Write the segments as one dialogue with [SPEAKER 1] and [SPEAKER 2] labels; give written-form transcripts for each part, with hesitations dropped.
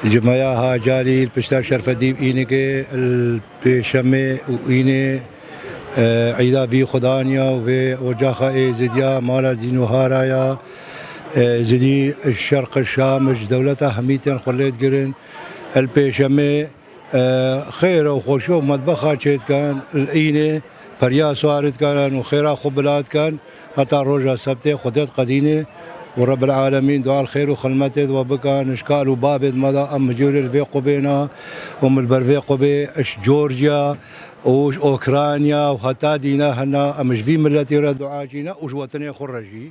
[SPEAKER 1] جماعة جاري البشتار شرف الدين إني كي البشمة وإني عيدا في خدانيا وفي وجاخة زديا مالا دينو هارايا زدي الشرق الشام دولتها هميتين خليت قرن البشمة خير وخوشو مطبخها شيت كان الإيني بريا صارت كان وخيرا خبلات كان حتى روجا سبتي خدت قدينه ورب العالمين دعاء الخير وخلمته وبكى نشكال وبابد مدى أم جوري الفيقو بينا وم البرفيقو بي اش جورجيا وش أوكرانيا وحتى دينا هنا أمش في ملتي ردعا جينا وش وطني خرجي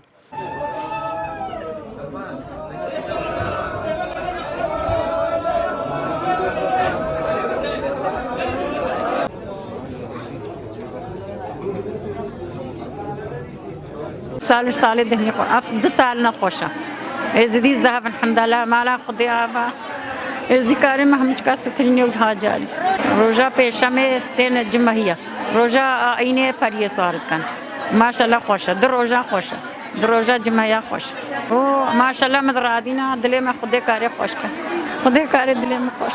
[SPEAKER 2] سال دهني دو سال نخوشة ازدي ذهب الحمد لله ما لا خدي ابا ازدي كاري ما هم تكاستريني وجهاجالي روجا پیشمه تين جمهية روجا عيني فريه صارت كان ما شاء الله خوشة دروجا خوشة دروجا جمهية خوشة و ما شاء الله مدرادينا دلي ما خدي كاري خوش كان خدي كاري دلي ما خوش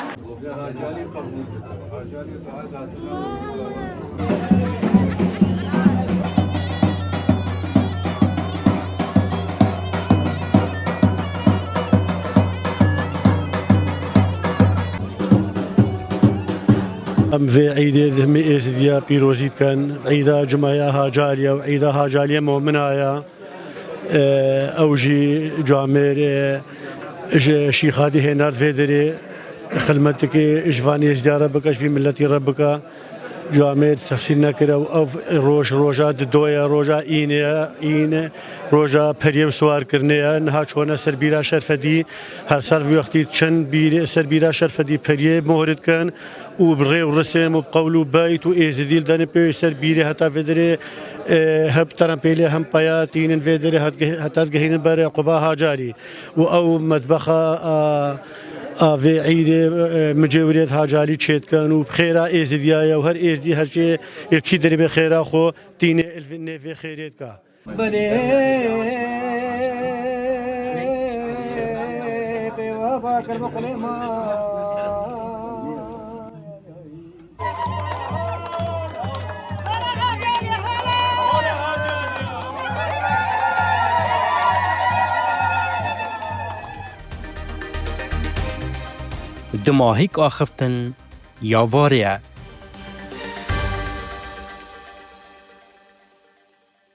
[SPEAKER 3] ام في عيد همي ازديا بيروزيت كان عيدا جمعيا هاجاليا وعيدا هاجاليا مؤمنايا اوجي جامر شيخادي هنار فيدري خلمتك اجفاني ازديا ربك في ملتي ربك جامر تحسين كرا او روجا دويا روجا اين روجا بريم سوار كرنيا نها چونا سربيرا شرفدي هر سر وقتي چن بير سربيرا شرفدي بريه مهرت كان وبري ورسم وبقول وبيت وإزديل داني بيسر بيري حتى فدري هب ترى بيلي هم بياتين فدري حتى جهين بري قبا هاجاري أو مطبخة في عيد مجاورية هاجاري تشيت كانوا بخيرة إزديايا وهر إزدي هر شيء يكيدري بخيرة خو تيني الفني في خيريت كا
[SPEAKER 4] دماهيك آخفتن يا واريا